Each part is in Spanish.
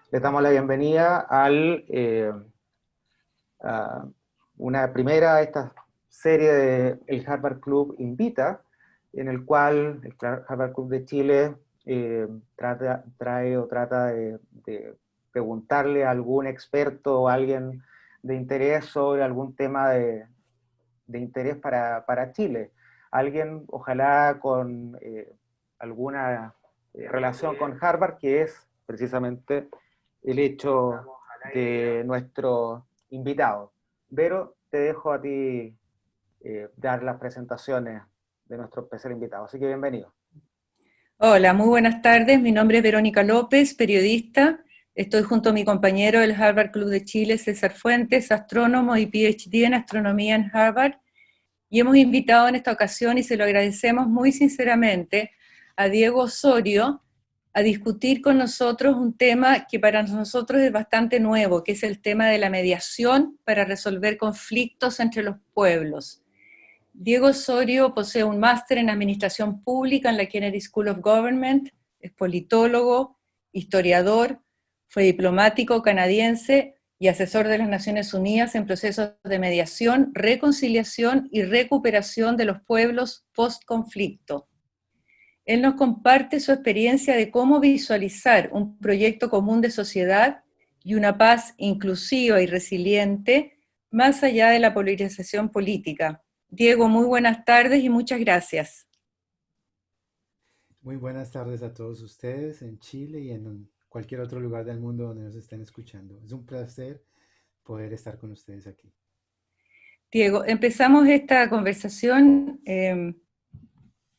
Le damos la bienvenida a una primera de esta serie de el Harvard Club Invita, en el cual el Harvard Club de Chile trata de preguntarle a algún experto o alguien de interés sobre algún tema de interés para Chile. Alguien, ojalá con alguna relación con Harvard, que es precisamente el hecho de nuestro invitado. Vero, te dejo a ti dar las presentaciones de nuestro especial invitado. Así que bienvenido. Hola, muy buenas tardes. Mi nombre es Verónica López, periodista. Estoy junto a mi compañero del Harvard Club de Chile, César Fuentes, astrónomo y PhD en astronomía en Harvard. Y hemos invitado en esta ocasión, y se lo agradecemos muy sinceramente, a Diego Osorio a discutir con nosotros un tema que para nosotros es bastante nuevo, que es el tema de la mediación para resolver conflictos entre los pueblos. Diego Osorio posee un máster en Administración Pública en la Kennedy School of Government, es politólogo, historiador, fue diplomático canadiense y asesor de las Naciones Unidas en procesos de mediación, reconciliación y recuperación de los pueblos post-conflicto. Él nos comparte su experiencia de cómo visualizar un proyecto común de sociedad y una paz inclusiva y resiliente más allá de la polarización política. Diego, muy buenas tardes y muchas gracias. Muy buenas tardes a todos ustedes en Chile y en cualquier otro lugar del mundo donde nos estén escuchando. Es un placer poder estar con ustedes aquí. Diego, empezamos esta conversación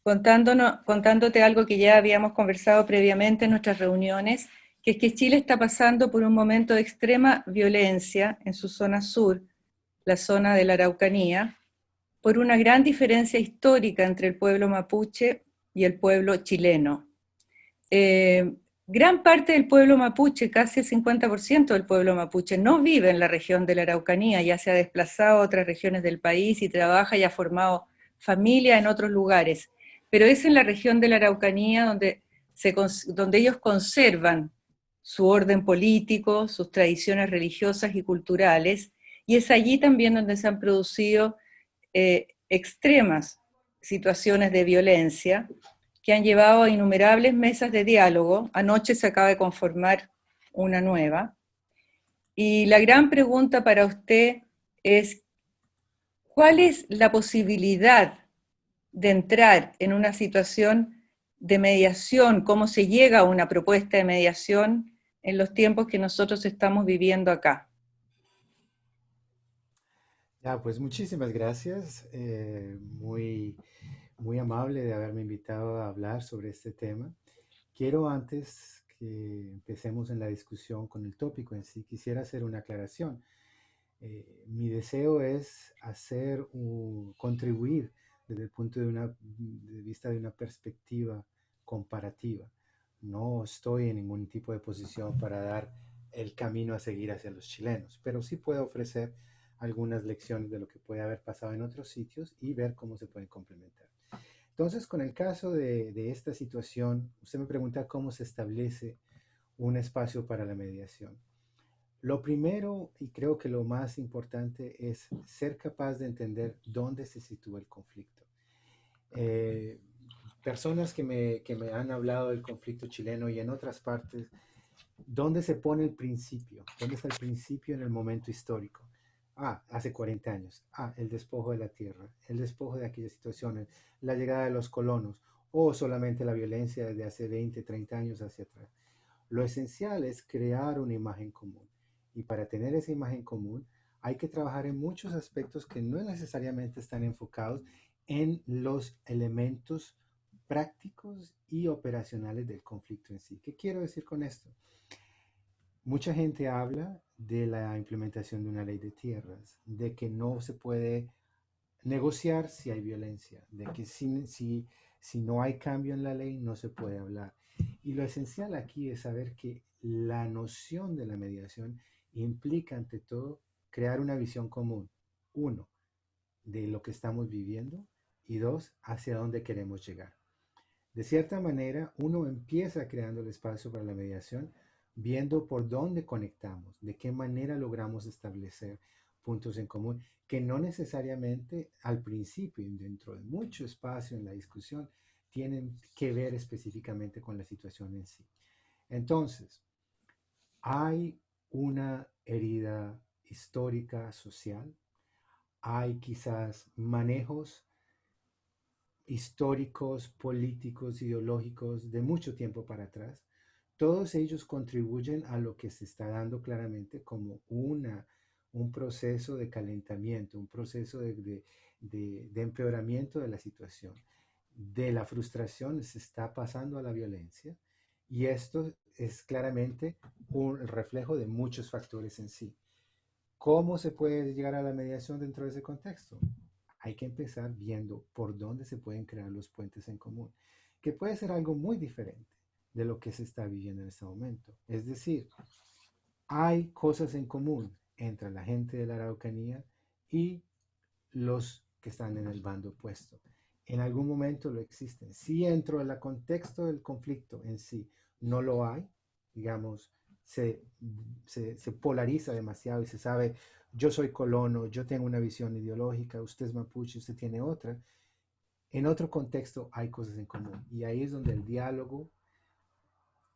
contándote algo que ya habíamos conversado previamente en nuestras reuniones, que es que Chile está pasando por un momento de extrema violencia en su zona sur, la zona de la Araucanía, por una gran diferencia histórica entre el pueblo mapuche y el pueblo chileno. Eh, Gran parte del pueblo mapuche, casi el 50% del pueblo mapuche, no vive en la región de la Araucanía, ya se ha desplazado a otras regiones del país y trabaja y ha formado familia en otros lugares, pero es en la región de la Araucanía donde ellos conservan su orden político, sus tradiciones religiosas y culturales, y es allí también donde se han producido extremas situaciones de violencia que han llevado a innumerables mesas de diálogo. Anoche se acaba de conformar una nueva. Y la gran pregunta para usted es, ¿cuál es la posibilidad de entrar en una situación de mediación? ¿Cómo se llega a una propuesta de mediación en los tiempos que nosotros estamos viviendo acá? Ya, pues muchísimas gracias. Muy amable de haberme invitado a hablar sobre este tema. Quiero antes que empecemos en la discusión con el tópico en sí, quisiera hacer una aclaración. Mi deseo es contribuir desde el punto de vista de una perspectiva comparativa. No estoy en ningún tipo de posición para dar el camino a seguir hacia los chilenos, pero sí puedo ofrecer algunas lecciones de lo que puede haber pasado en otros sitios y ver cómo se pueden complementar. Entonces, con el caso de esta situación, usted me pregunta cómo se establece un espacio para la mediación. Lo primero, y creo que lo más importante, es ser capaz de entender dónde se sitúa el conflicto. Eh, Personas que me han hablado del conflicto chileno y en otras partes, ¿dónde se pone el principio? ¿Dónde está el principio en el momento histórico? Ah, hace 40 años. Ah, el despojo de la tierra, el despojo de aquellas situaciones, la llegada de los colonos o solamente la violencia desde hace 20, 30 años hacia atrás. Lo esencial es crear una imagen común. Y para tener esa imagen común hay que trabajar en muchos aspectos que no necesariamente están enfocados en los elementos prácticos y operacionales del conflicto en sí. ¿Qué quiero decir con esto? Mucha gente habla de la implementación de una ley de tierras, de que no se puede negociar si hay violencia, de que si no hay cambio en la ley no se puede hablar. Y lo esencial aquí es saber que la noción de la mediación implica ante todo crear una visión común. Uno, de lo que estamos viviendo y dos, hacia dónde queremos llegar. De cierta manera, uno empieza creando el espacio para la mediación viendo por dónde conectamos, de qué manera logramos establecer puntos en común, que no necesariamente al principio, dentro de mucho espacio en la discusión, tienen que ver específicamente con la situación en sí. Entonces, hay una herida histórica, social, hay quizás manejos históricos, políticos, ideológicos de mucho tiempo para atrás. Todos ellos contribuyen a lo que se está dando claramente como un proceso de calentamiento, un proceso de empeoramiento de la situación. De la frustración se está pasando a la violencia y esto es claramente un reflejo de muchos factores en sí. ¿Cómo se puede llegar a la mediación dentro de ese contexto? Hay que empezar viendo por dónde se pueden crear los puentes en común, que puede ser algo muy diferente de lo que se está viviendo en este momento. Es decir, hay cosas en común entre la gente de la Araucanía y los que están en el bando opuesto. En algún momento lo existen. Si dentro del contexto del conflicto en sí no lo hay, digamos, se polariza demasiado y se sabe, yo soy colono, yo tengo una visión ideológica, usted es mapuche, usted tiene otra. En otro contexto hay cosas en común y ahí es donde el diálogo,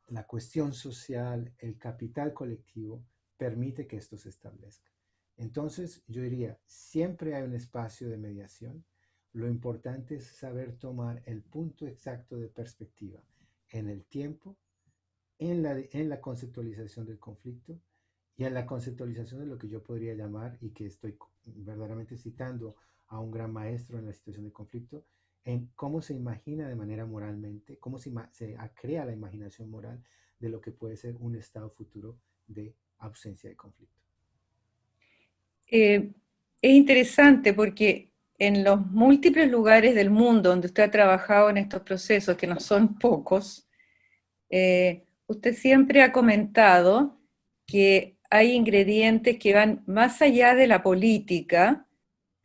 la cuestión social, el capital colectivo permite que esto se establezca. Entonces, yo diría, siempre hay un espacio de mediación. Lo importante es saber tomar el punto exacto de perspectiva en el tiempo, en la conceptualización del conflicto y en la conceptualización de lo que yo podría llamar, y que estoy verdaderamente citando a un gran maestro en la situación de conflicto, en cómo se imagina de manera moralmente, cómo se crea la imaginación moral de lo que puede ser un estado futuro de ausencia de conflicto. Es interesante porque en los múltiples lugares del mundo donde usted ha trabajado en estos procesos, que no son pocos, usted siempre ha comentado que hay ingredientes que van más allá de la política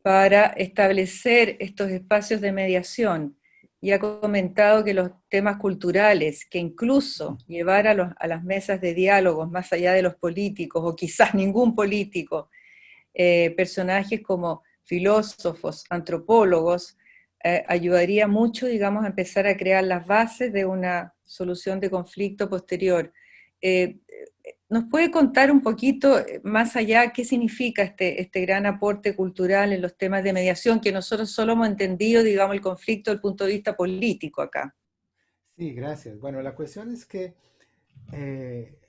para establecer estos espacios de mediación. Y ha comentado que los temas culturales, que incluso llevar a las mesas de diálogos más allá de los políticos, o quizás ningún político, personajes como filósofos, antropólogos, ayudaría mucho, digamos, a empezar a crear las bases de una solución de conflicto posterior. Eh, ¿Nos puede contar un poquito más allá qué significa este gran aporte cultural en los temas de mediación, que nosotros solo hemos entendido, digamos, el conflicto desde el punto de vista político acá? Sí, gracias. Bueno, la cuestión es que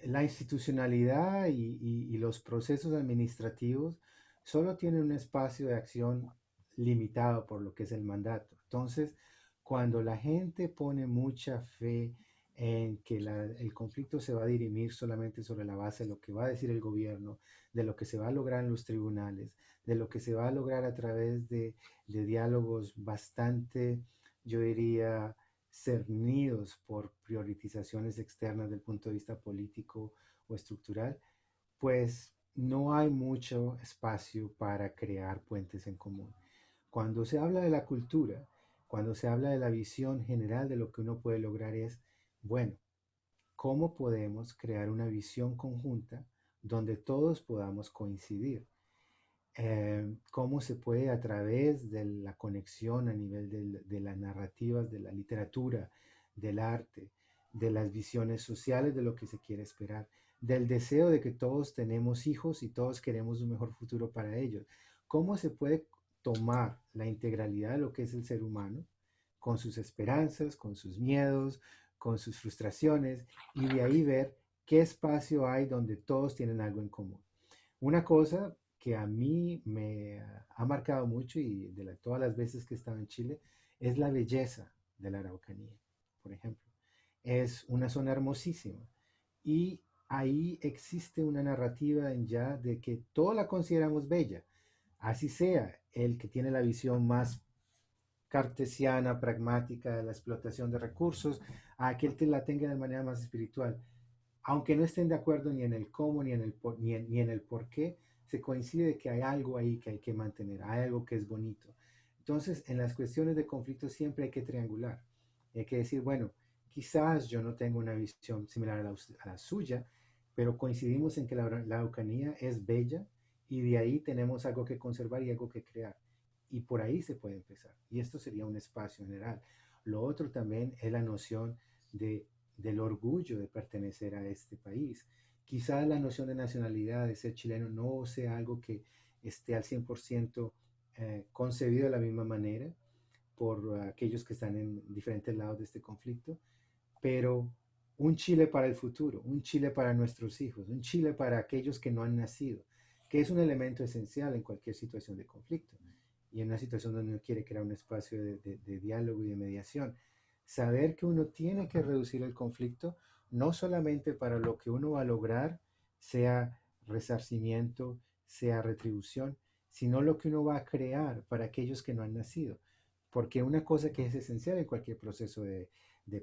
la institucionalidad y los procesos administrativos solo tienen un espacio de acción limitado por lo que es el mandato. Entonces, cuando la gente pone mucha fe en que el conflicto se va a dirimir solamente sobre la base de lo que va a decir el gobierno, de lo que se va a lograr en los tribunales, de lo que se va a lograr a través de diálogos bastante, yo diría, cernidos por priorizaciones externas del punto de vista político o estructural, pues no hay mucho espacio para crear puentes en común. Cuando se habla de la cultura, cuando se habla de la visión general de lo que uno puede lograr es, bueno, ¿cómo podemos crear una visión conjunta donde todos podamos coincidir? Cómo se puede a través de la conexión a nivel de las narrativas, de la literatura, del arte, de las visiones sociales de lo que se quiere esperar, del deseo de que todos tenemos hijos y todos queremos un mejor futuro para ellos. ¿Cómo se puede tomar la integralidad de lo que es el ser humano, con sus esperanzas, con sus miedos, con sus frustraciones, y de ahí ver qué espacio hay donde todos tienen algo en común? Una cosa que a mí me ha marcado mucho y todas las veces que he estado en Chile es la belleza de la Araucanía, por ejemplo. Es una zona hermosísima y ahí existe una narrativa en ya de que todos la consideramos bella, así sea el que tiene la visión más cartesiana, pragmática de la explotación de recursos, a aquel que la tenga de manera más espiritual. Aunque no estén de acuerdo ni en el cómo ni en el ni en el por qué, se coincide de que hay algo ahí que hay que mantener, hay algo que es bonito. Entonces, en las cuestiones de conflicto siempre hay que triangular. Hay que decir, bueno, quizás yo no tengo una visión similar a la suya, pero coincidimos en que la Araucanía es bella y de ahí tenemos algo que conservar y algo que crear. Y por ahí se puede empezar. Y esto sería un espacio general. Lo otro también es la noción de, del orgullo de pertenecer a este país. Quizás la noción de nacionalidad, de ser chileno, no sea algo que esté al 100% concebido de la misma manera por aquellos que están en diferentes lados de este conflicto, pero un Chile para el futuro, un Chile para nuestros hijos, un Chile para aquellos que no han nacido, que es un elemento esencial en cualquier situación de conflicto y en una situación donde uno quiere crear un espacio de diálogo y de mediación. Saber que uno tiene que reducir el conflicto, no solamente para lo que uno va a lograr, sea resarcimiento, sea retribución, sino lo que uno va a crear para aquellos que no han nacido. Porque una cosa que es esencial en cualquier proceso de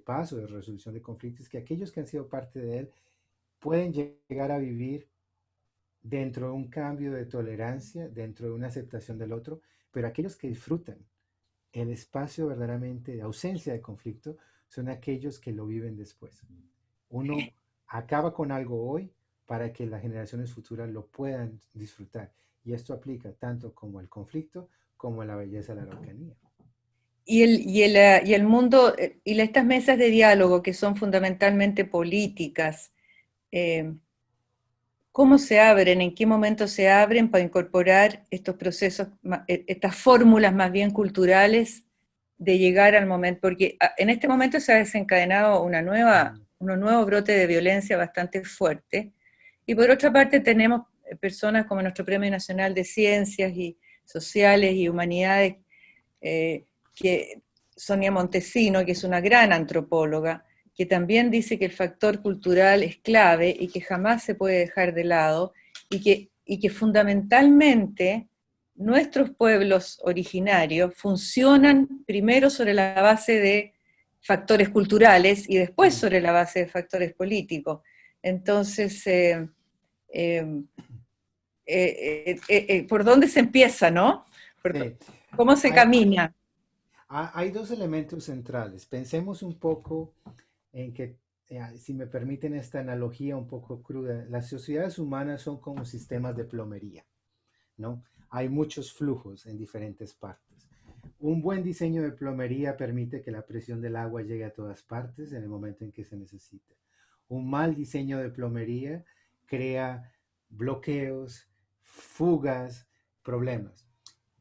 paz o de resolución de conflictos es que aquellos que han sido parte de él pueden llegar a vivir dentro de un cambio de tolerancia, dentro de una aceptación del otro, pero aquellos que disfrutan el espacio verdaderamente de ausencia de conflicto son aquellos que lo viven después. Uno acaba con algo hoy para que las generaciones futuras lo puedan disfrutar. Y esto aplica tanto como al conflicto como a la belleza de la Araucanía. Y el mundo, y estas mesas de diálogo que son fundamentalmente políticas, ¿cómo se abren? ¿En qué momento se abren para incorporar estos procesos, estas fórmulas más bien culturales de llegar al momento? Porque en este momento se ha desencadenado un nuevo brote de violencia bastante fuerte. Y por otra parte tenemos personas como nuestro Premio Nacional de Ciencias y Sociales y Humanidades, que Sonia Montesino, que es una gran antropóloga, que también dice que el factor cultural es clave y que jamás se puede dejar de lado, y que fundamentalmente nuestros pueblos originarios funcionan primero sobre la base de factores culturales y después sobre la base de factores políticos. Entonces, ¿por dónde se empieza, no? Sí. ¿Cómo se Hay, camina? hay dos elementos centrales. Pensemos un poco en que, si me permiten esta analogía un poco cruda, las sociedades humanas son como sistemas de plomería, ¿no? Hay muchos flujos en diferentes partes. Un buen diseño de plomería permite que la presión del agua llegue a todas partes en el momento en que se necesita. Un mal diseño de plomería crea bloqueos, fugas, problemas.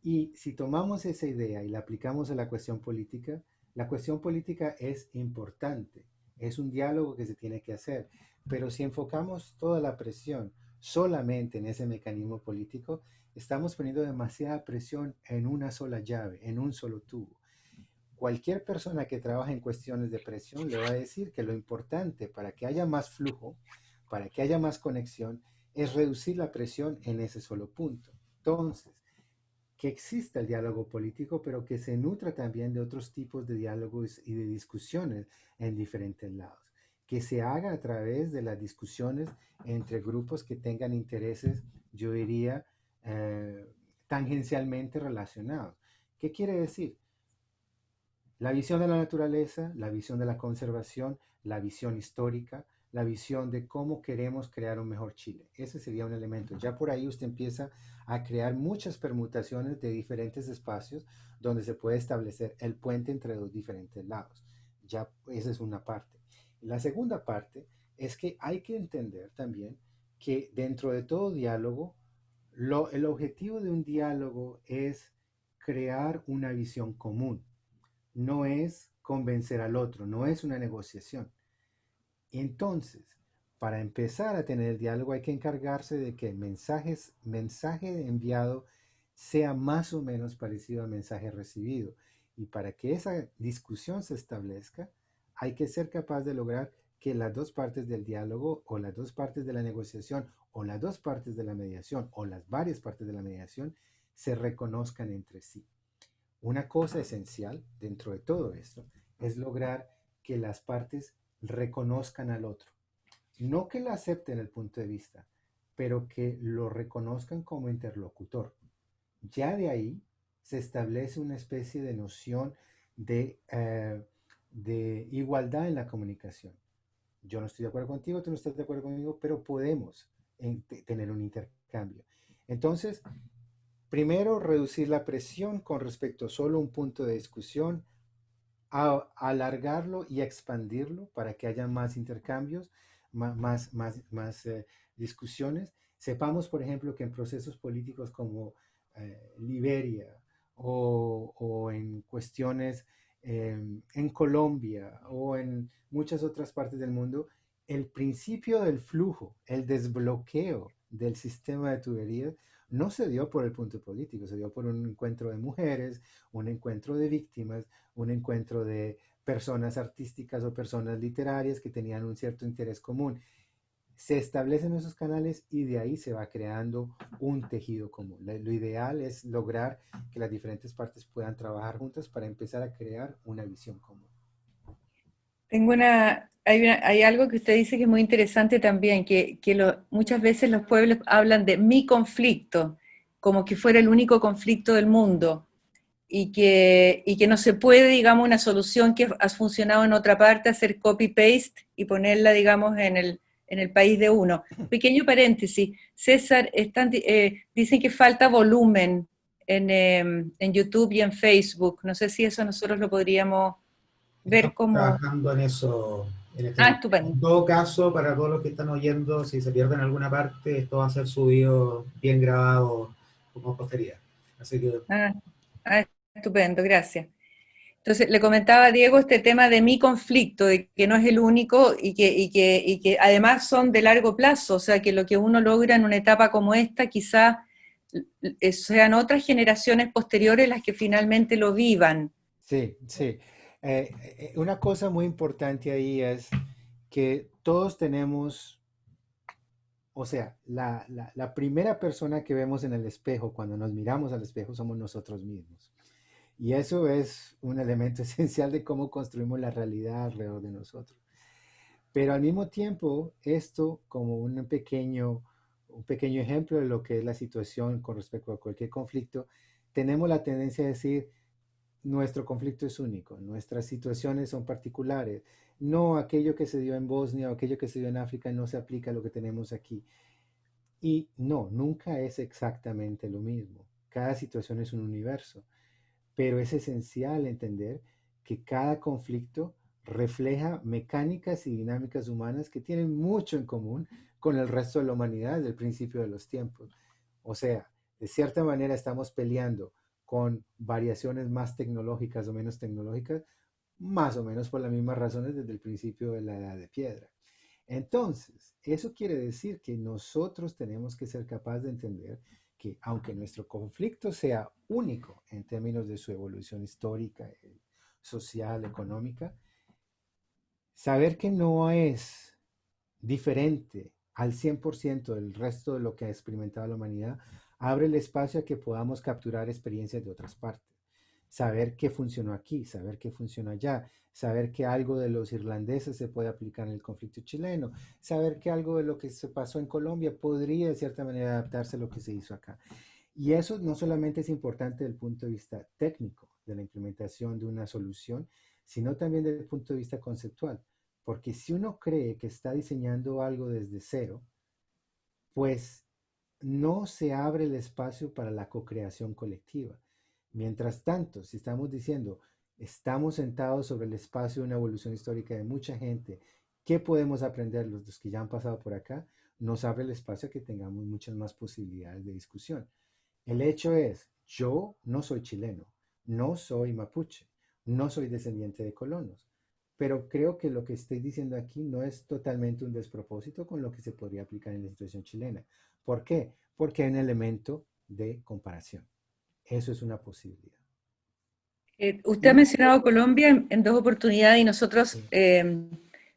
Y si tomamos esa idea y la aplicamos a la cuestión política es importante, es un diálogo que se tiene que hacer, pero si enfocamos toda la presión solamente en ese mecanismo político, estamos poniendo demasiada presión en una sola llave, en un solo tubo. Cualquier persona que trabaja en cuestiones de presión le va a decir que lo importante para que haya más flujo, para que haya más conexión, es reducir la presión en ese solo punto. Entonces, que exista el diálogo político, pero que se nutra también de otros tipos de diálogos y de discusiones en diferentes lados. Que se haga a través de las discusiones entre grupos que tengan intereses, yo diría, tangencialmente relacionados. ¿Qué quiere decir? La visión de la naturaleza, la visión de la conservación, la visión histórica, la visión de cómo queremos crear un mejor Chile. Ese sería un elemento. Ya por ahí usted empieza a crear muchas permutaciones de diferentes espacios donde se puede establecer el puente entre dos diferentes lados. Ya esa es una parte. La segunda parte es que hay que entender también que dentro de todo diálogo, el objetivo de un diálogo es crear una visión común, no es convencer al otro, no es una negociación. Entonces, para empezar a tener el diálogo hay que encargarse de que el mensaje enviado sea más o menos parecido al mensaje recibido. Y para que esa discusión se establezca, hay que ser capaz de lograr que las dos partes del diálogo o las dos partes de la negociación o las dos partes de la mediación o las varias partes de la mediación se reconozcan entre sí. Una cosa esencial dentro de todo esto es lograr que las partes reconozcan al otro. No que le acepten el punto de vista, pero que lo reconozcan como interlocutor. Ya de ahí se establece una especie de noción de igualdad en la comunicación. Yo no estoy de acuerdo contigo, tú no estás de acuerdo conmigo, pero podemos tener un intercambio. Entonces, primero, reducir la presión con respecto a solo un punto de discusión, alargarlo y expandirlo para que haya más intercambios, más discusiones. Sepamos, por ejemplo, que en procesos políticos como Liberia o en cuestiones en Colombia o en muchas otras partes del mundo, el principio del flujo, el desbloqueo del sistema de tuberías, no se dio por el punto político, se dio por un encuentro de mujeres, un encuentro de víctimas, un encuentro de personas artísticas o personas literarias que tenían un cierto interés común. Se establecen esos canales y de ahí se va creando un tejido común. Lo ideal es lograr que las diferentes partes puedan trabajar juntas para empezar a crear una visión común. Hay algo que usted dice que es muy interesante también, que muchas veces los pueblos hablan de mi conflicto, como que fuera el único conflicto del mundo, y que no se puede, digamos, una solución que ha funcionado en otra parte, hacer copy-paste y ponerla, digamos, en el país de uno. Pequeño paréntesis, César, dicen que falta volumen en YouTube y en Facebook. No sé si eso nosotros lo podríamos ver Estamos como... trabajando en eso en este Ah, momento. estupendo. En todo caso, para todos los que están oyendo, si se pierden alguna parte, esto va a ser subido bien grabado como posteridad. Así que Estupendo, gracias. Entonces, le comentaba a Diego este tema de mi conflicto, de que no es el único y que además son de largo plazo, o sea, que lo que uno logra en una etapa como esta, quizá sean otras generaciones posteriores las que finalmente lo vivan. Sí, sí. Una cosa muy importante ahí es que todos tenemos, o sea, la primera persona que vemos en el espejo, cuando nos miramos al espejo, somos nosotros mismos. Y eso es un elemento esencial de cómo construimos la realidad alrededor de nosotros. Pero al mismo tiempo, esto como un pequeño ejemplo de lo que es la situación con respecto a cualquier conflicto, tenemos la tendencia a decir, nuestro conflicto es único, nuestras situaciones son particulares, no aquello que se dio en Bosnia o aquello que se dio en África no se aplica a lo que tenemos aquí. Y no, nunca es exactamente lo mismo. Cada situación es un universo, pero es esencial entender que cada conflicto refleja mecánicas y dinámicas humanas que tienen mucho en común con el resto de la humanidad desde el principio de los tiempos. O sea, de cierta manera estamos peleando con variaciones más tecnológicas o menos tecnológicas, más o menos por las mismas razones desde el principio de la edad de piedra. Entonces, eso quiere decir que nosotros tenemos que ser capaces de entender que aunque nuestro conflicto sea único en términos de su evolución histórica, social, económica, saber que no es diferente al 100% del resto de lo que ha experimentado la humanidad, abre el espacio a que podamos capturar experiencias de otras partes. Saber qué funcionó aquí, saber qué funcionó allá, saber que algo de los irlandeses se puede aplicar en el conflicto chileno, saber que algo de lo que se pasó en Colombia podría de cierta manera adaptarse a lo que se hizo acá. Y eso no solamente es importante desde el punto de vista técnico de la implementación de una solución, sino también desde el punto de vista conceptual. Porque si uno cree que está diseñando algo desde cero, pues no se abre el espacio para la co-creación colectiva. Mientras tanto, si estamos diciendo, estamos sentados sobre el espacio de una evolución histórica de mucha gente, ¿qué podemos aprender los que ya han pasado por acá? Nos abre el espacio a que tengamos muchas más posibilidades de discusión. El hecho es, yo no soy chileno, no soy mapuche, no soy descendiente de colonos, pero creo que lo que estoy diciendo aquí no es totalmente un despropósito con lo que se podría aplicar en la situación chilena. ¿Por qué? Porque hay un elemento de comparación. Eso es una posibilidad. Usted ha mencionado Colombia en dos oportunidades y nosotros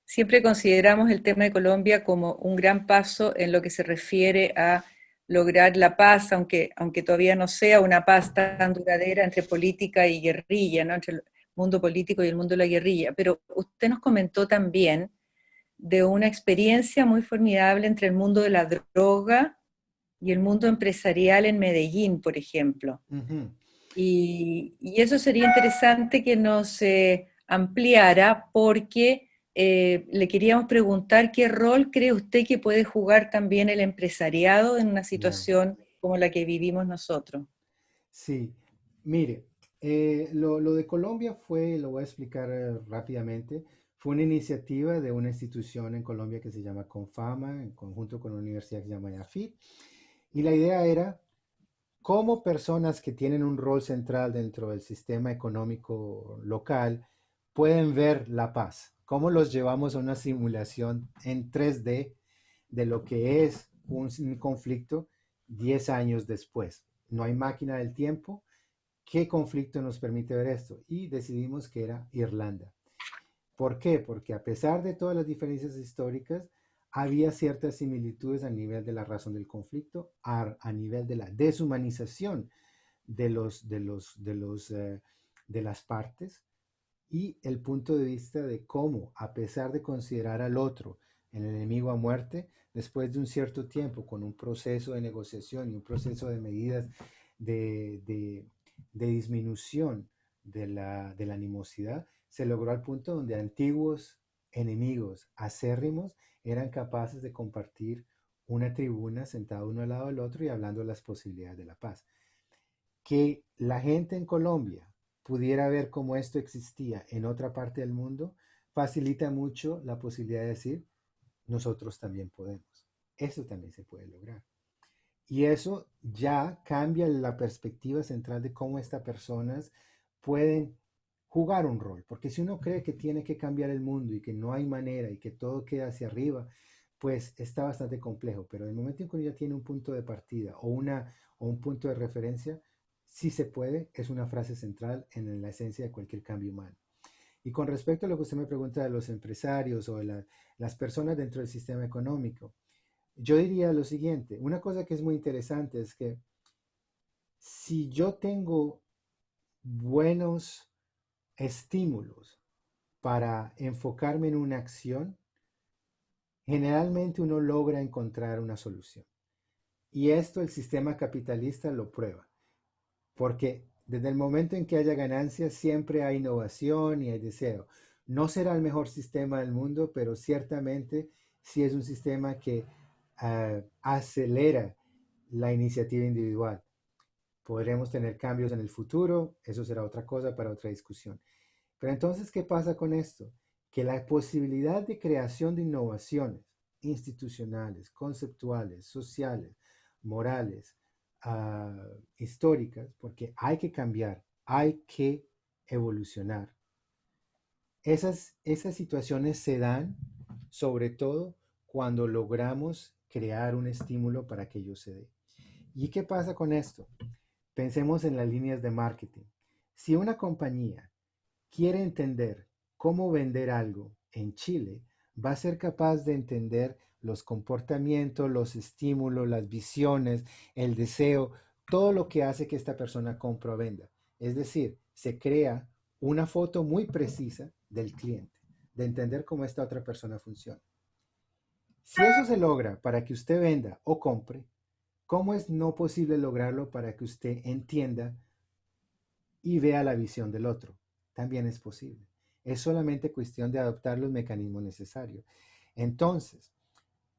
siempre consideramos el tema de Colombia como un gran paso en lo que se refiere a lograr la paz, aunque todavía no sea una paz tan duradera entre política y guerrilla, ¿no? Entre el mundo político y el mundo de la guerrilla. Pero usted nos comentó también de una experiencia muy formidable entre el mundo de la droga y el mundo empresarial en Medellín, por ejemplo. Uh-huh. Y eso sería interesante que nos ampliara, porque le queríamos preguntar qué rol cree usted que puede jugar también el empresariado en una Ya. situación como la que vivimos nosotros. Sí, mire, lo de Colombia fue, lo voy a explicar rápidamente, fue una iniciativa de una institución en Colombia que se llama Confama, en conjunto con una universidad que se llama IAFIT, y la idea era cómo personas que tienen un rol central dentro del sistema económico local pueden ver la paz, cómo los llevamos a una simulación en 3D de lo que es un conflicto 10 años después. No hay máquina del tiempo. ¿Qué conflicto nos permite ver esto? Y decidimos que era Irlanda. ¿Por qué? Porque a pesar de todas las diferencias históricas, había ciertas similitudes a nivel de la razón del conflicto, a nivel de la deshumanización de las partes y el punto de vista de cómo, a pesar de considerar al otro el enemigo a muerte, después de un cierto tiempo, con un proceso de negociación y un proceso de medidas de, de, de disminución de la animosidad, se logró al punto donde antiguos enemigos acérrimos eran capaces de compartir una tribuna sentado uno al lado del otro y hablando de las posibilidades de la paz. Que la gente en Colombia pudiera ver cómo esto existía en otra parte del mundo, facilita mucho la posibilidad de decir, nosotros también podemos. Eso también se puede lograr. Y eso ya cambia la perspectiva central de cómo estas personas pueden jugar un rol. Porque si uno cree que tiene que cambiar el mundo y que no hay manera y que todo queda hacia arriba, pues está bastante complejo. Pero en el momento en que uno ya tiene un punto de partida o un punto de referencia, sí se puede, es una frase central en la esencia de cualquier cambio humano. Y con respecto a lo que usted me pregunta de los empresarios o de las personas dentro del sistema económico, yo diría lo siguiente, una cosa que es muy interesante es que si yo tengo buenos estímulos para enfocarme en una acción, generalmente uno logra encontrar una solución. Y esto el sistema capitalista lo prueba, porque desde el momento en que haya ganancias siempre hay innovación y hay deseo. No será el mejor sistema del mundo, pero ciertamente sí es un sistema que acelera la iniciativa individual. Podremos tener cambios en el futuro, eso será otra cosa para otra discusión. Pero entonces, ¿qué pasa con esto? Que la posibilidad de creación de innovaciones institucionales, conceptuales, sociales, morales, históricas, porque hay que cambiar, hay que evolucionar. Esas situaciones se dan sobre todo cuando logramos crear un estímulo para que ello se dé. ¿Y qué pasa con esto? Pensemos en las líneas de marketing. Si una compañía quiere entender cómo vender algo en Chile, va a ser capaz de entender los comportamientos, los estímulos, las visiones, el deseo, todo lo que hace que esta persona compre o venda. Es decir, se crea una foto muy precisa del cliente, de entender cómo esta otra persona funciona. Si eso se logra para que usted venda o compre, ¿cómo es no posible lograrlo para que usted entienda y vea la visión del otro? También es posible. Es solamente cuestión de adoptar los mecanismos necesarios. Entonces,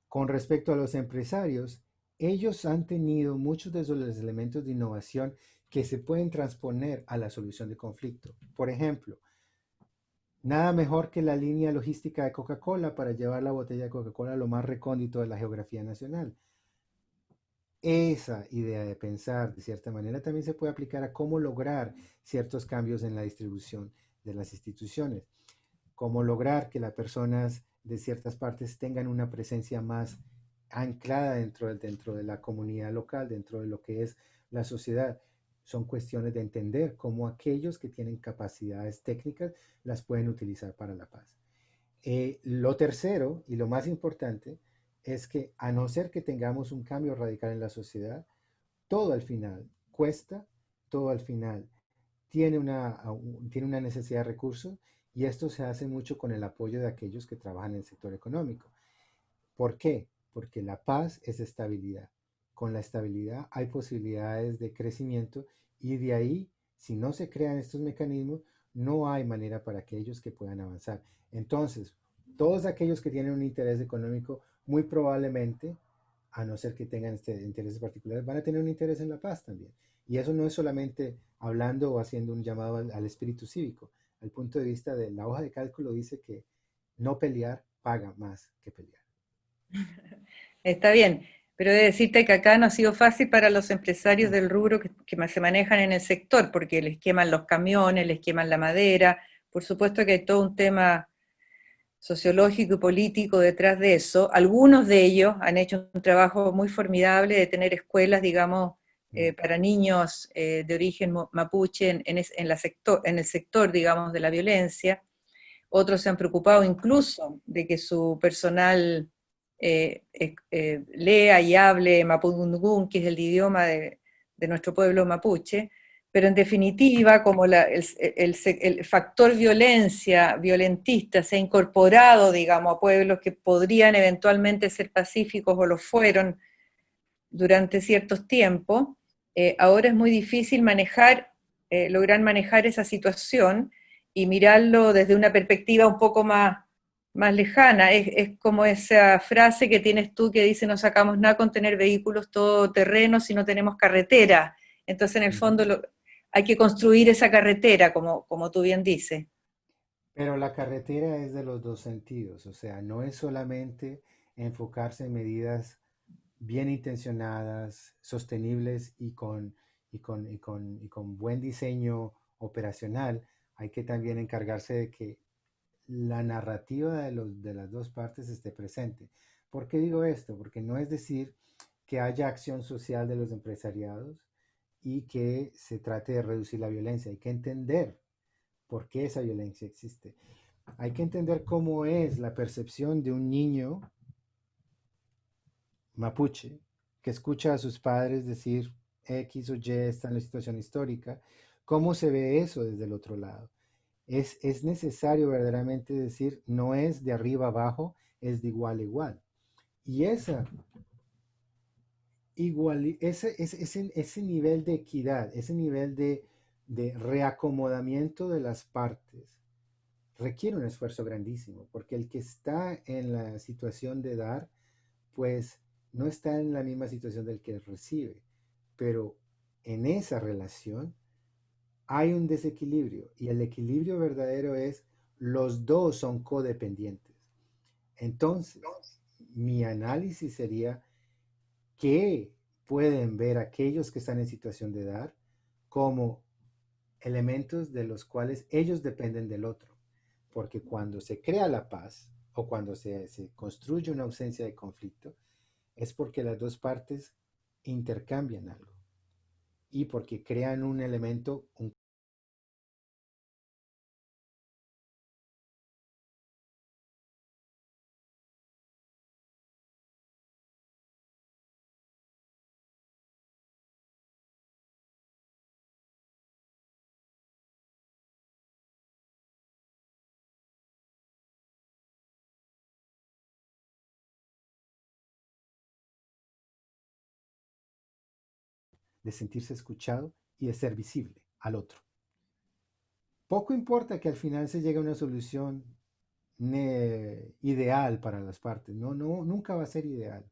con respecto a los empresarios, ellos han tenido muchos de esos elementos de innovación que se pueden transponer a la solución de conflicto. Por ejemplo, nada mejor que la línea logística de Coca-Cola para llevar la botella de Coca-Cola a lo más recóndito de la geografía nacional. Esa idea de pensar de cierta manera también se puede aplicar a cómo lograr ciertos cambios en la distribución de las instituciones, cómo lograr que las personas de ciertas partes tengan una presencia más anclada dentro de la comunidad local, dentro de lo que es la sociedad. Son cuestiones de entender cómo aquellos que tienen capacidades técnicas las pueden utilizar para la paz. Lo tercero y lo más importante es que a no ser que tengamos un cambio radical en la sociedad, todo al final cuesta, todo al final tiene una necesidad de recursos y esto se hace mucho con el apoyo de aquellos que trabajan en el sector económico. ¿Por qué? Porque la paz es estabilidad. Con la estabilidad hay posibilidades de crecimiento y de ahí, si no se crean estos mecanismos, no hay manera para aquellos que puedan avanzar. Entonces, Todos aquellos que tienen un interés económico, muy probablemente, a no ser que tengan intereses particulares, van a tener un interés en la paz también. Y eso no es solamente hablando o haciendo un llamado al espíritu cívico. Al punto de vista de la hoja de cálculo dice que no pelear paga más que pelear. Está bien, pero he de decirte que acá no ha sido fácil para los empresarios del rubro que se manejan en el sector, porque les queman los camiones, les queman la madera. Por supuesto que hay todo un tema sociológico y político detrás de eso. Algunos de ellos han hecho un trabajo muy formidable de tener escuelas, digamos, para niños de origen mapuche en el sector, digamos, de la violencia. Otros se han preocupado incluso de que su personal lea y hable mapudungún, que es el idioma de nuestro pueblo mapuche, pero en definitiva, como el factor violentista se ha incorporado, digamos, a pueblos que podrían eventualmente ser pacíficos o lo fueron durante ciertos tiempos, ahora es muy difícil lograr manejar esa situación y mirarlo desde una perspectiva un poco más lejana. Es como esa frase que tienes tú que dice no sacamos nada con tener vehículos todoterrenos si no tenemos carretera. Entonces, en el fondo, hay que construir esa carretera, como tú bien dices. Pero la carretera es de los dos sentidos, o sea, no es solamente enfocarse en medidas bien intencionadas, sostenibles y con buen diseño operacional. Hay que también encargarse de que la narrativa de las dos partes esté presente. ¿Por qué digo esto? Porque no es decir que haya acción social de los empresariados y que se trate de reducir la violencia. Hay que entender por qué esa violencia existe. Hay que entender cómo es la percepción de un niño mapuche que escucha a sus padres decir X o Y está en la situación histórica, cómo se ve eso desde el otro lado. Es necesario verdaderamente decir, no es de arriba abajo, es de igual a igual. Y ese nivel de equidad, ese nivel de reacomodamiento de las partes, requiere un esfuerzo grandísimo, porque el que está en la situación de dar, pues no está en la misma situación del que recibe, pero en esa relación hay un desequilibrio y el equilibrio verdadero es los dos son codependientes. Entonces, mi análisis sería que pueden ver aquellos que están en situación de dar como elementos de los cuales ellos dependen del otro. Porque cuando se crea la paz o cuando se construye una ausencia de conflicto, es porque las dos partes intercambian algo y porque crean un elemento, de sentirse escuchado y de ser visible al otro. Poco importa que al final se llegue a una solución ideal para las partes, no, no, nunca va a ser ideal,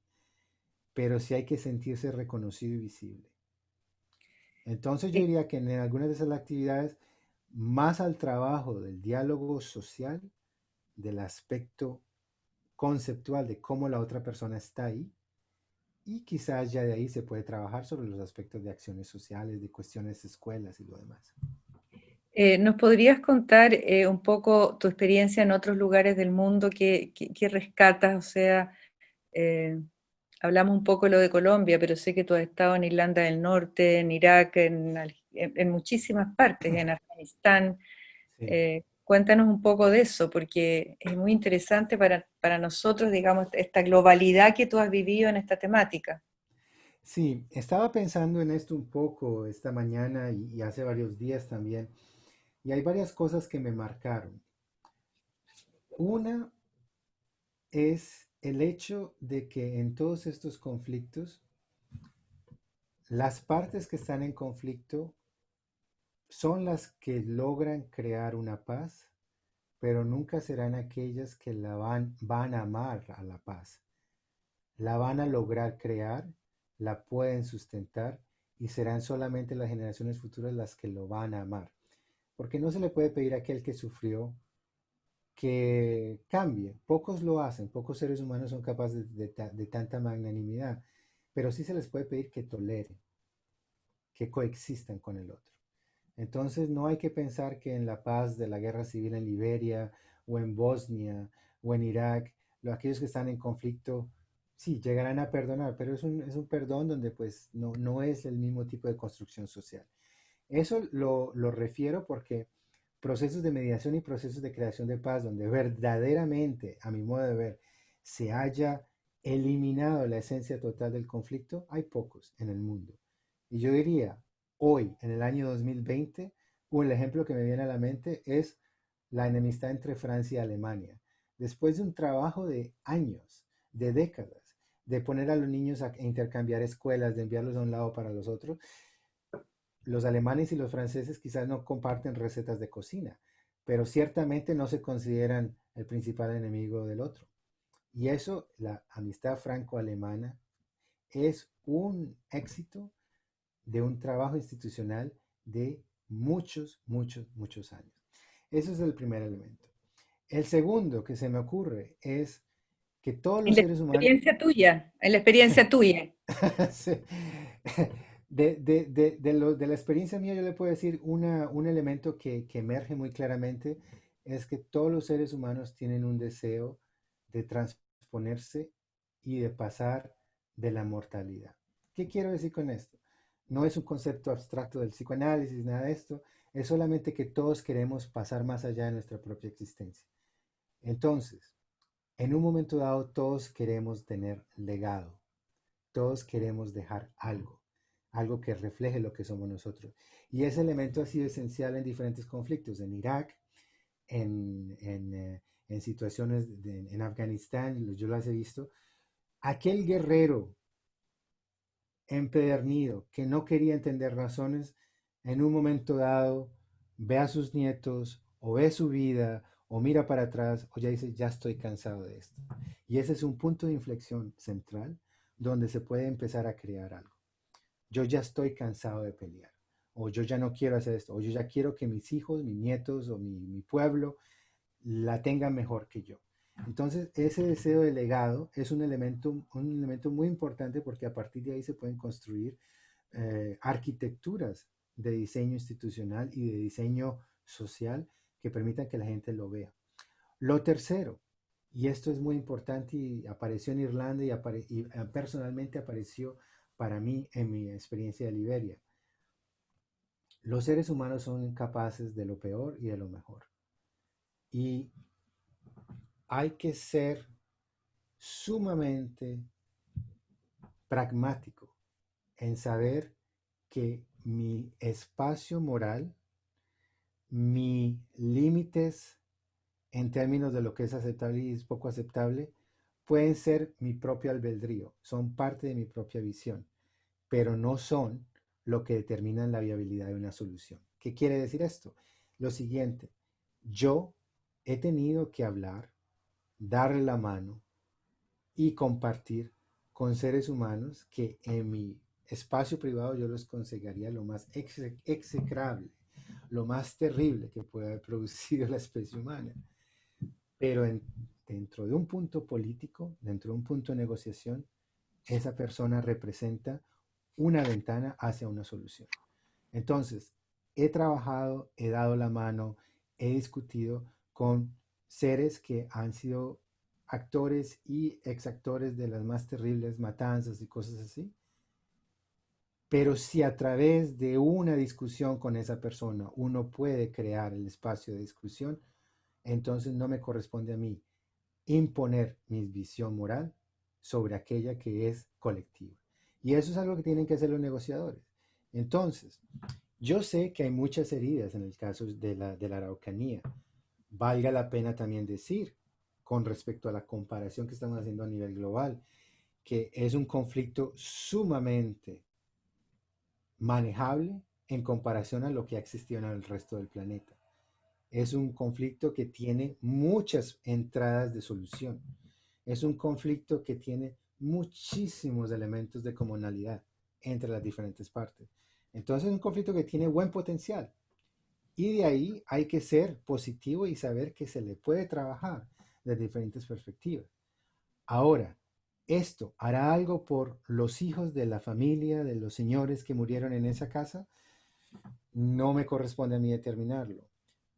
pero sí hay que sentirse reconocido y visible. Entonces yo diría que en algunas de esas actividades, más al trabajo del diálogo social, del aspecto conceptual de cómo la otra persona está ahí, y quizás ya de ahí se puede trabajar sobre los aspectos de acciones sociales, de cuestiones de escuelas y lo demás. ¿Nos podrías contar un poco tu experiencia en otros lugares del mundo que rescatas? O sea, eh, hablamos un poco de lo de Colombia, pero sé que tú has estado en Irlanda del Norte, en Irak, en muchísimas partes, en Afganistán. Sí. Cuéntanos un poco de eso, porque es muy interesante para nosotros, digamos, esta globalidad que tú has vivido en esta temática. Sí, estaba pensando en esto un poco esta mañana y hace varios días también, y hay varias cosas que me marcaron. Una es el hecho de que en todos estos conflictos, las partes que están en conflicto son las que logran crear una paz pero nunca serán aquellas que van a amar a la paz. La van a lograr crear, la pueden sustentar y serán solamente las generaciones futuras las que lo van a amar. Porque no se le puede pedir a aquel que sufrió que cambie. Pocos lo hacen, pocos seres humanos son capaces de tanta magnanimidad, pero sí se les puede pedir que toleren, que coexistan con el otro. Entonces no hay que pensar que en la paz de la guerra civil en Liberia o en Bosnia o en Irak, aquellos que están en conflicto, sí, llegarán a perdonar, pero es un perdón donde pues no es el mismo tipo de construcción social. Eso lo refiero porque procesos de mediación y procesos de creación de paz donde verdaderamente, a mi modo de ver, se haya eliminado la esencia total del conflicto, hay pocos en el mundo. Y yo diría, hoy, en el año 2020, el ejemplo que me viene a la mente es la enemistad entre Francia y Alemania. Después de un trabajo de años, de décadas, de poner a los niños a intercambiar escuelas, de enviarlos a un lado para los otros, los alemanes y los franceses quizás no comparten recetas de cocina, pero ciertamente no se consideran el principal enemigo del otro. Y eso, la amistad franco-alemana, es un éxito de un trabajo institucional de muchos, muchos, muchos años. Eso es el primer elemento. El segundo que se me ocurre es que todos los seres humanos... En la experiencia tuya. Sí. De la experiencia mía yo le puedo decir un elemento que emerge muy claramente es que todos los seres humanos tienen un deseo de transponerse y de pasar de la mortalidad. ¿Qué quiero decir con esto? No es un concepto abstracto del psicoanálisis, nada de esto, es solamente que todos queremos pasar más allá de nuestra propia existencia. Entonces, en un momento dado todos queremos tener legado. Todos queremos dejar algo que refleje lo que somos nosotros. Y ese elemento ha sido esencial en diferentes conflictos, en Irak, en situaciones en Afganistán, yo las he visto. Aquel guerrero empedernido que no quería entender razones, en un momento dado ve a sus nietos o ve su vida o mira para atrás o ya dice, ya estoy cansado de esto. Y ese es un punto de inflexión central donde se puede empezar a crear algo. Yo ya estoy cansado de pelear, o yo ya no quiero hacer esto, o yo ya quiero que mis hijos, mis nietos o mi pueblo la tengan mejor que yo. Entonces, ese deseo de legado es un elemento muy importante porque a partir de ahí se pueden construir arquitecturas de diseño institucional y de diseño social que permitan que la gente lo vea. Lo tercero, y esto es muy importante y apareció en Irlanda y personalmente apareció para mí en mi experiencia de Liberia. Los seres humanos son capaces de lo peor y de lo mejor. Y hay que ser sumamente pragmático en saber que mi espacio moral, mis límites en términos de lo que es aceptable y es poco aceptable, pueden ser mi propio albedrío, son parte de mi propia visión, pero no son lo que determinan la viabilidad de una solución. ¿Qué quiere decir esto? Lo siguiente, yo he tenido que hablar, darle la mano y compartir con seres humanos que en mi espacio privado yo los consideraría lo más execrable, lo más terrible que puede haber producido la especie humana. Pero dentro de un punto político, dentro de un punto de negociación, esa persona representa una ventana hacia una solución. Entonces, he trabajado, he dado la mano, he discutido con seres que han sido actores y exactores de las más terribles matanzas y cosas así. Pero si a través de una discusión con esa persona uno puede crear el espacio de discusión, entonces no me corresponde a mí imponer mi visión moral sobre aquella que es colectiva. Y eso es algo que tienen que hacer los negociadores. Entonces, yo sé que hay muchas heridas en el caso de la Araucanía. Valga la pena también decir, con respecto a la comparación que estamos haciendo a nivel global, que es un conflicto sumamente manejable en comparación a lo que ha existido en el resto del planeta. Es un conflicto que tiene muchas entradas de solución. Es un conflicto que tiene muchísimos elementos de comunalidad entre las diferentes partes. Entonces es un conflicto que tiene buen potencial. Y de ahí hay que ser positivo y saber que se le puede trabajar de diferentes perspectivas. Ahora, ¿esto hará algo por los hijos de la familia, de los señores que murieron en esa casa? No me corresponde a mí determinarlo.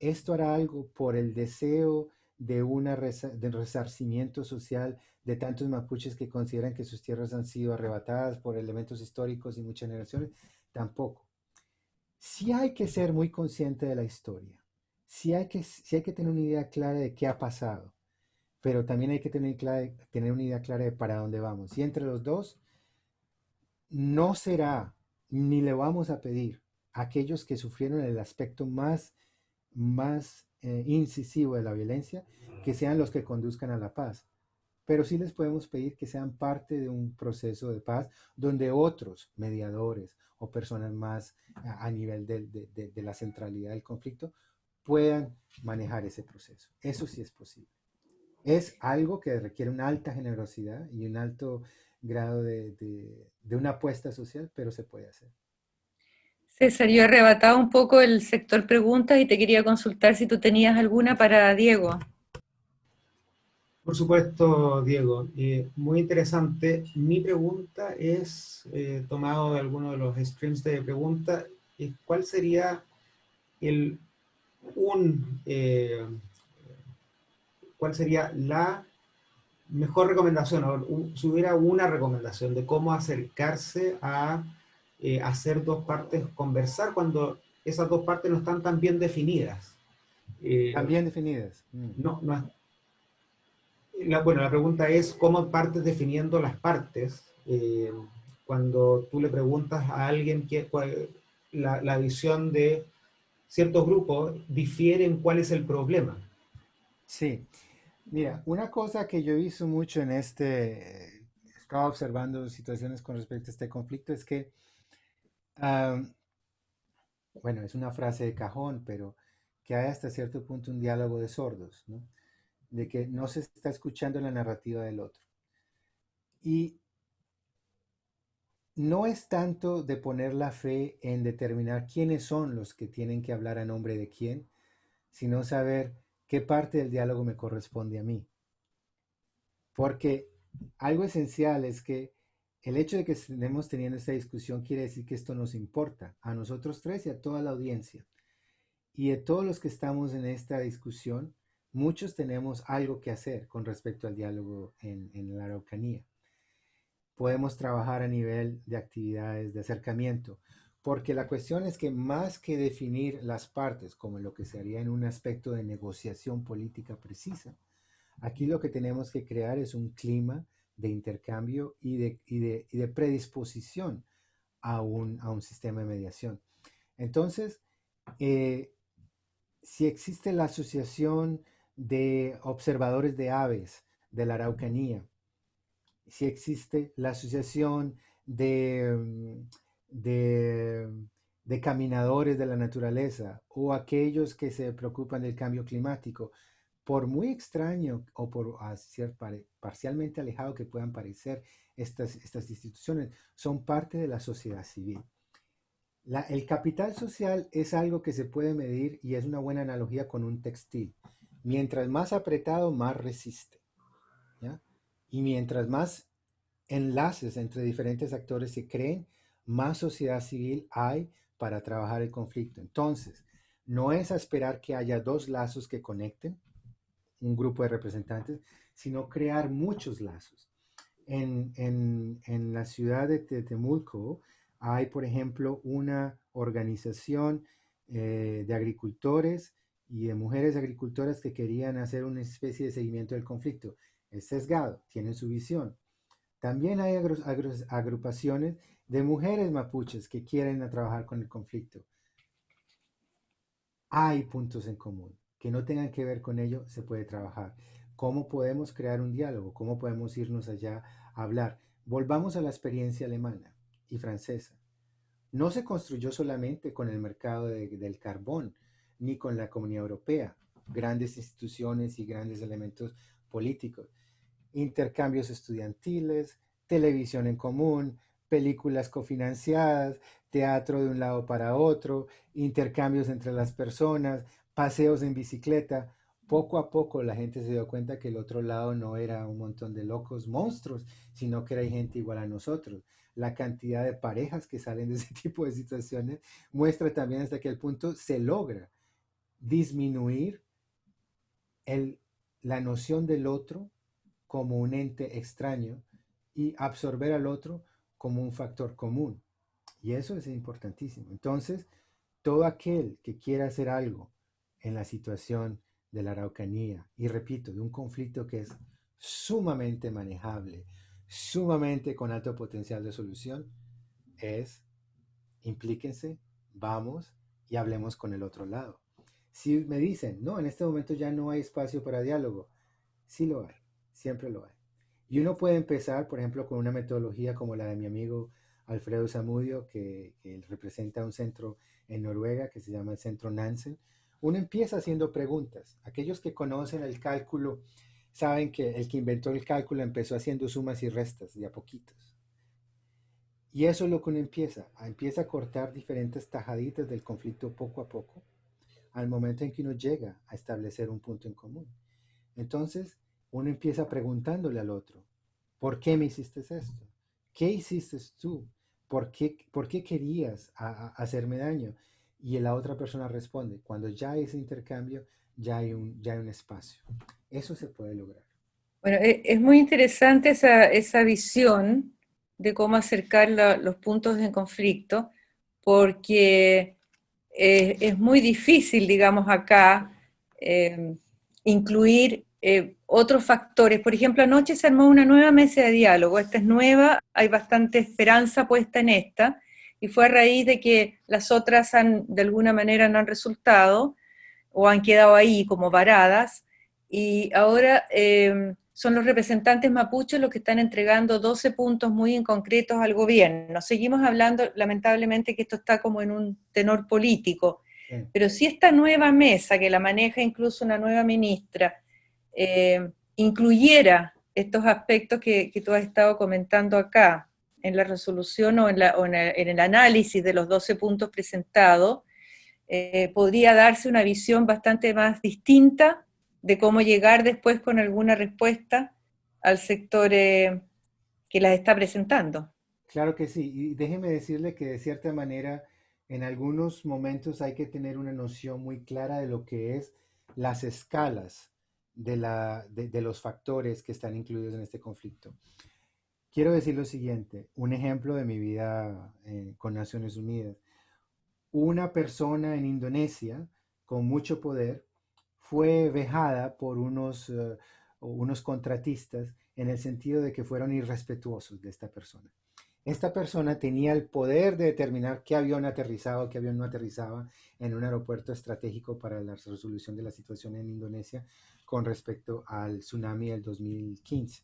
¿Esto hará algo por el deseo de de resarcimiento social de tantos mapuches que consideran que sus tierras han sido arrebatadas por elementos históricos y muchas generaciones? Tampoco. Sí hay que ser muy consciente de la historia. Sí hay que tener una idea clara de qué ha pasado, pero también hay que tener una idea clara de para dónde vamos. Y entre los dos, no será, ni le vamos a pedir a aquellos que sufrieron el aspecto más incisivo de la violencia, que sean los que conduzcan a la paz. Pero sí les podemos pedir que sean parte de un proceso de paz donde otros mediadores o personas más a nivel de la centralidad del conflicto puedan manejar ese proceso. Eso sí es posible. Es algo que requiere una alta generosidad y un alto grado de una apuesta social, pero se puede hacer. César, yo he arrebatado un poco el sector preguntas y te quería consultar si tú tenías alguna para Diego. Por supuesto, Diego. Muy interesante. Mi pregunta es, tomado de alguno de los streams de preguntas, ¿cuál sería el, un, cuál sería la mejor recomendación, o si hubiera una recomendación de cómo acercarse a hacer dos partes conversar cuando esas dos partes no están tan bien definidas? Están bien definidas. No, no, bueno, la pregunta es cómo partes definiendo las partes cuando tú le preguntas a alguien la visión de ciertos grupos difiere en cuál es el problema. Sí, mira, una cosa que yo he visto mucho en estaba observando situaciones con respecto a este conflicto, es que, am, bueno, es una frase de cajón, pero que hay hasta cierto punto un diálogo de sordos, ¿no? De que no se está escuchando la narrativa del otro. Y no es tanto de poner la fe en determinar quiénes son los que tienen que hablar a nombre de quién, sino saber qué parte del diálogo me corresponde a mí. Porque algo esencial es que el hecho de que estemos teniendo esta discusión quiere decir que esto nos importa a nosotros tres y a toda la audiencia. Y de todos los que estamos en esta discusión, muchos tenemos algo que hacer con respecto al diálogo en la Araucanía. Podemos trabajar a nivel de actividades de acercamiento, porque la cuestión es que más que definir las partes como lo que se haría en un aspecto de negociación política precisa, aquí lo que tenemos que crear es un clima de intercambio y de predisposición a un sistema de mediación. Entonces, si existe la Asociación de Observadores de Aves de la Araucanía, si existe la Asociación de, de Caminadores de la Naturaleza o aquellos que se preocupan del cambio climático, por muy extraño o por parcialmente alejado que puedan parecer estas instituciones, son parte de la sociedad civil. El capital social es algo que se puede medir y es una buena analogía con un textil. Mientras más apretado, más resiste, ¿ya? Y mientras más enlaces entre diferentes actores se creen, más sociedad civil hay para trabajar el conflicto. Entonces, no es a esperar que haya dos lazos que conecten, un grupo de representantes, sino crear muchos lazos. En la ciudad de Tetemulco hay, por ejemplo, una organización de agricultores y de mujeres agricultoras que querían hacer una especie de seguimiento del conflicto. Es sesgado, tienen su visión. También hay agrupaciones de mujeres mapuches que quieren trabajar con el conflicto. Hay puntos en común que no tengan que ver con ello, se puede trabajar. ¿Cómo podemos crear un diálogo? ¿Cómo podemos irnos allá a hablar? Volvamos a la experiencia alemana y francesa. No se construyó solamente con el mercado del carbón. ni con la Comunidad Europea, grandes instituciones y grandes elementos políticos. Intercambios estudiantiles, televisión en común, películas cofinanciadas, teatro de un lado para otro, intercambios entre las personas, paseos en bicicleta. Poco a poco la gente se dio cuenta que el otro lado no era un montón de locos monstruos, sino que era gente igual a nosotros. La cantidad de parejas que salen de ese tipo de situaciones muestra también hasta qué punto se logra disminuir la noción del otro como un ente extraño y absorber al otro como un factor común. Y eso es importantísimo. Entonces, todo aquel que quiera hacer algo en la situación de la Araucanía, y repito, de un conflicto que es sumamente manejable, sumamente con alto potencial de solución, es implíquense, vamos y hablemos con el otro lado. Si me dicen, no, en este momento ya no hay espacio para diálogo, sí lo hay, siempre lo hay. Y uno puede empezar, por ejemplo, con una metodología como la de mi amigo Alfredo Zamudio, que representa un centro en Noruega que se llama el Centro Nansen. Uno empieza haciendo preguntas. Aquellos que conocen el cálculo saben que el que inventó el cálculo empezó haciendo sumas y restas de a poquitos. Y eso es lo que uno empieza a cortar diferentes tajaditas del conflicto poco a poco, al momento en que uno llega a establecer un punto en común. Entonces, uno empieza preguntándole al otro, ¿por qué me hiciste esto? ¿Qué hiciste tú? ¿Por qué querías hacerme daño? Y la otra persona responde, cuando ya hay ese intercambio, ya hay un espacio. Eso se puede lograr. Bueno, es muy interesante esa visión de cómo acercar los puntos en conflicto, porque es muy difícil, digamos, acá incluir otros factores. Por ejemplo, anoche se armó una nueva mesa de diálogo. Esta es nueva, hay bastante esperanza puesta en esta, y fue a raíz de que las otras de alguna manera no han resultado o han quedado ahí como varadas, y ahora son los representantes mapuches los que están entregando 12 puntos muy concretos al gobierno. Seguimos hablando, lamentablemente, que esto está como en un tenor político, Sí. pero si esta nueva mesa, que la maneja incluso una nueva ministra, incluyera estos aspectos que tú has estado comentando acá, en la resolución o en el análisis de los 12 puntos presentados, podría darse una visión bastante más distinta de cómo llegar después con alguna respuesta al sector que las está presentando. Claro que sí, y déjeme decirle que de cierta manera en algunos momentos hay que tener una noción muy clara de lo que es las escalas de los factores que están incluidos en este conflicto. Quiero decir lo siguiente, un ejemplo de mi vida con Naciones Unidas. Una persona en Indonesia con mucho poder fue vejada por unos contratistas en el sentido de que fueron irrespetuosos de esta persona. Esta persona tenía el poder de determinar qué avión aterrizaba, qué avión no aterrizaba en un aeropuerto estratégico para la resolución de la situación en Indonesia con respecto al tsunami del 2015,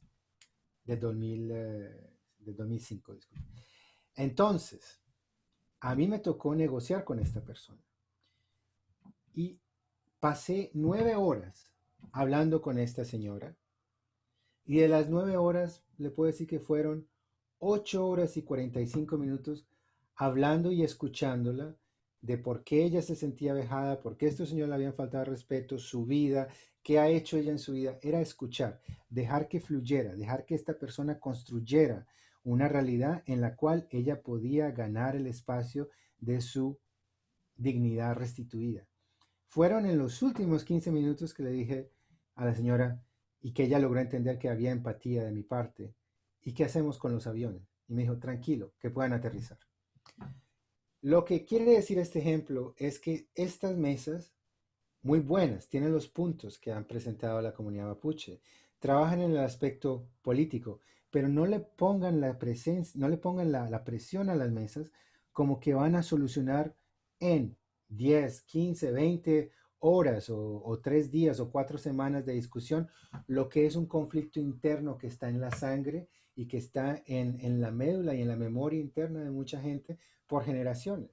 del 2005, disculpe. Entonces, a mí me tocó negociar con esta persona y pasé 9 horas hablando con esta señora, y de las 9 horas le puedo decir que fueron 8 horas y 45 minutos hablando y escuchándola de por qué ella se sentía vejada, por qué a este señor le habían faltado respeto, su vida, qué ha hecho ella en su vida. Era escuchar, dejar que fluyera, dejar que esta persona construyera una realidad en la cual ella podía ganar el espacio de su dignidad restituida. Fueron en los últimos 15 minutos que le dije a la señora, y que ella logró entender que había empatía de mi parte. ¿Y qué hacemos con los aviones? Y me dijo, tranquilo, que puedan aterrizar. Lo que quiere decir este ejemplo es que estas mesas, muy buenas, tienen los puntos que han presentado la comunidad mapuche, trabajan en el aspecto político, pero no le pongan la presión a las mesas como que van a solucionar en 10, 15, 20 horas o 3 días o 4 semanas de discusión lo que es un conflicto interno que está en la sangre y que está en la médula y en la memoria interna de mucha gente por generaciones.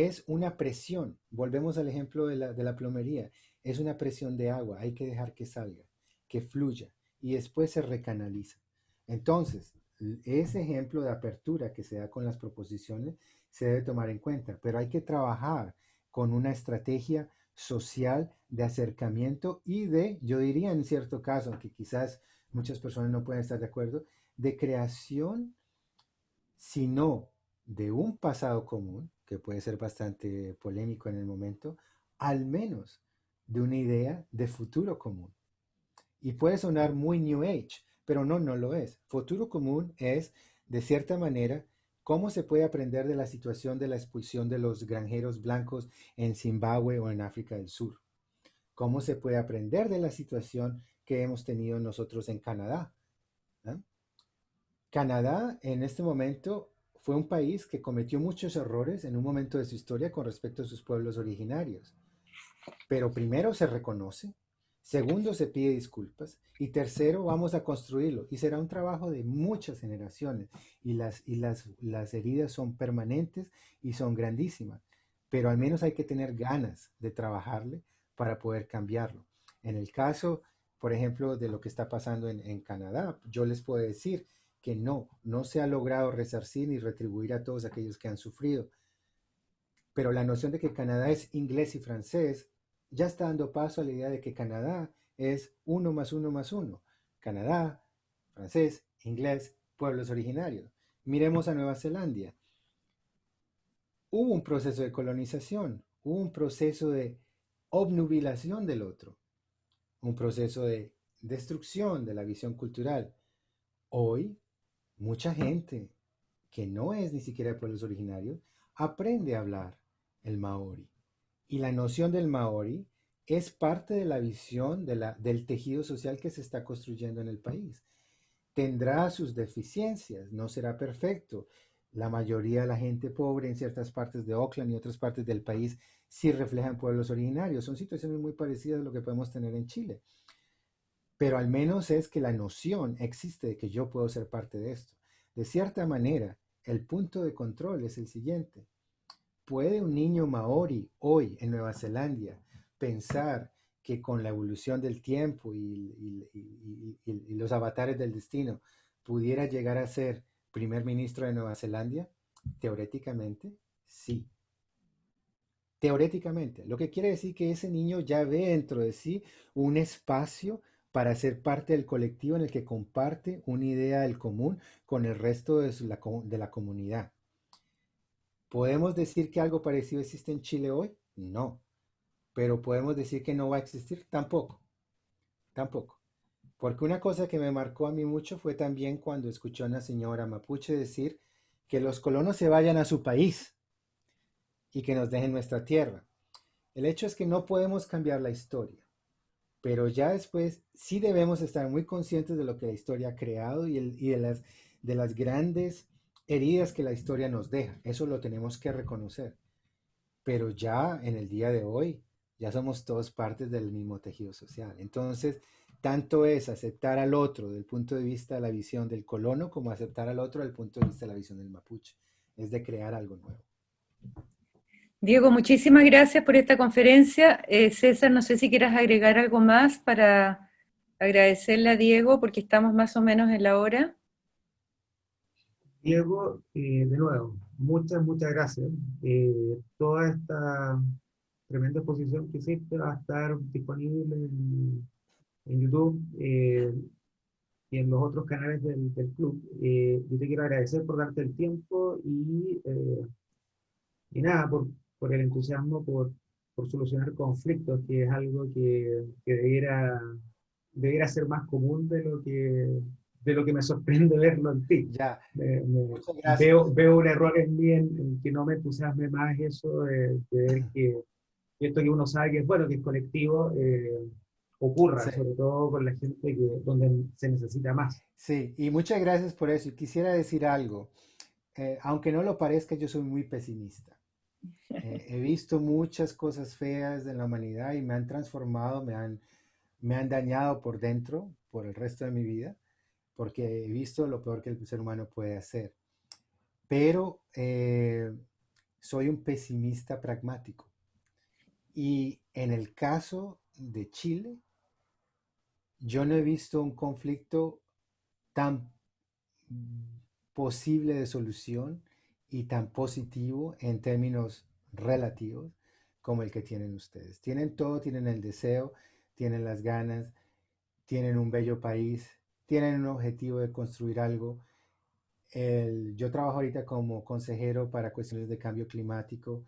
es una presión. Volvemos al ejemplo de la plomería. Es una presión de agua. Hay que dejar que salga, que fluya y después se recanaliza. Entonces, ese ejemplo de apertura que se da con las proposiciones se debe tomar en cuenta, pero hay que trabajar con una estrategia social de acercamiento y de, yo diría en cierto caso, aunque quizás muchas personas no pueden estar de acuerdo, de creación, sino de un pasado común, que puede ser bastante polémico en el momento, al menos de una idea de futuro común. Y puede sonar muy New Age, pero no, no lo es. Futuro común es, de cierta manera, cómo se puede aprender de la situación de la expulsión de los granjeros blancos en Zimbabue o en África del Sur. Cómo se puede aprender de la situación que hemos tenido nosotros en Canadá. ¿Eh? Canadá en este momento fue un país que cometió muchos errores en un momento de su historia con respecto a sus pueblos originarios. Pero primero se reconoce, segundo se pide disculpas y tercero vamos a construirlo. Y será un trabajo de muchas generaciones y las heridas son permanentes y son grandísimas. Pero al menos hay que tener ganas de trabajarle para poder cambiarlo. En el caso, por ejemplo, de lo que está pasando en Canadá, yo les puedo decir que no se ha logrado resarcir ni retribuir a todos aquellos que han sufrido. Pero la noción de que Canadá es inglés y francés ya está dando paso a la idea de que Canadá es 1 más 1 más 1. Canadá, francés, inglés, pueblos originarios. Miremos a Nueva Zelanda. Hubo un proceso de colonización, hubo un proceso de obnubilación del otro, un proceso de destrucción de la visión cultural. Hoy, mucha gente que no es ni siquiera de pueblos originarios aprende a hablar el maori. Y la noción del maori es parte de la visión del tejido social que se está construyendo en el país. Tendrá sus deficiencias, no será perfecto. La mayoría de la gente pobre en ciertas partes de Auckland y otras partes del país sí reflejan pueblos originarios. Son situaciones muy parecidas a lo que podemos tener en Chile. Pero al menos es que la noción existe de que yo puedo ser parte de esto. De cierta manera, el punto de control es el siguiente. ¿Puede un niño maori hoy en Nueva Zelanda pensar que con la evolución del tiempo y los avatares del destino pudiera llegar a ser primer ministro de Nueva Zelanda? Teóricamente, sí. Teóricamente. Lo que quiere decir que ese niño ya ve dentro de sí un espacio para ser parte del colectivo en el que comparte una idea del común con el resto de la comunidad. ¿Podemos decir que algo parecido existe en Chile hoy? No. Pero ¿podemos decir que no va a existir? Tampoco. Tampoco. Porque una cosa que me marcó a mí mucho fue también cuando escuché a una señora mapuche decir que los colonos se vayan a su país y que nos dejen nuestra tierra. El hecho es que no podemos cambiar la historia, pero ya después sí debemos estar muy conscientes de lo que la historia ha creado y de las grandes heridas que la historia nos deja. Eso lo tenemos que reconocer. Pero ya en el día de hoy, ya somos todos partes del mismo tejido social. Entonces, tanto es aceptar al otro desde el punto de vista de la visión del colono como aceptar al otro desde el punto de vista de la visión del mapuche. Es de crear algo nuevo. Diego, muchísimas gracias por esta conferencia. César, no sé si quieras agregar algo más para agradecerle a Diego, porque estamos más o menos en la hora. Diego, de nuevo, muchas gracias. Toda esta tremenda exposición que hiciste va a estar disponible en YouTube y en los otros canales del club. Yo te quiero agradecer por darte el tiempo y nada, por el entusiasmo, por solucionar conflictos, que es algo que debiera ser más común de lo que me sorprende verlo en ti. Ya, muchas gracias. Veo un error en mí en que no me entusiasme más eso de ver que esto que uno sabe que es bueno, que es colectivo, ocurra, Sí, sobre todo con la gente donde se necesita más. sí, y muchas gracias por eso. Y quisiera decir algo. Aunque no lo parezca, yo soy muy pesimista. He visto muchas cosas feas de la humanidad y me han transformado, me han dañado por dentro por el resto de mi vida, porque he visto lo peor que el ser humano puede hacer. Pero soy un pesimista pragmático. Y en el caso de Chile, yo no he visto un conflicto tan posible de solución y tan positivo en términos relativos como el que tienen ustedes. Tienen todo, tienen el deseo, tienen las ganas, tienen un bello país, tienen un objetivo de construir algo. Yo trabajo ahorita como consejero para cuestiones de cambio climático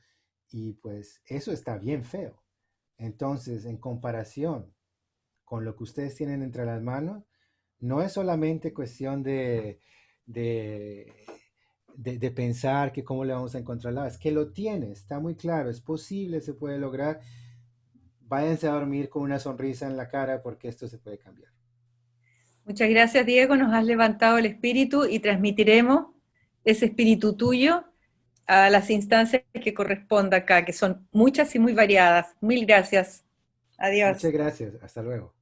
y pues eso está bien feo. Entonces, en comparación con lo que ustedes tienen entre las manos, no es solamente cuestión de pensar que cómo le vamos a encontrar la, es que lo tiene, está muy claro, es posible, se puede lograr. Váyanse a dormir con una sonrisa en la cara porque esto se puede cambiar. Muchas gracias, Diego, nos has levantado el espíritu y transmitiremos ese espíritu tuyo a las instancias que corresponda acá, que son muchas y muy variadas. Mil gracias. Adiós. Muchas gracias, hasta luego.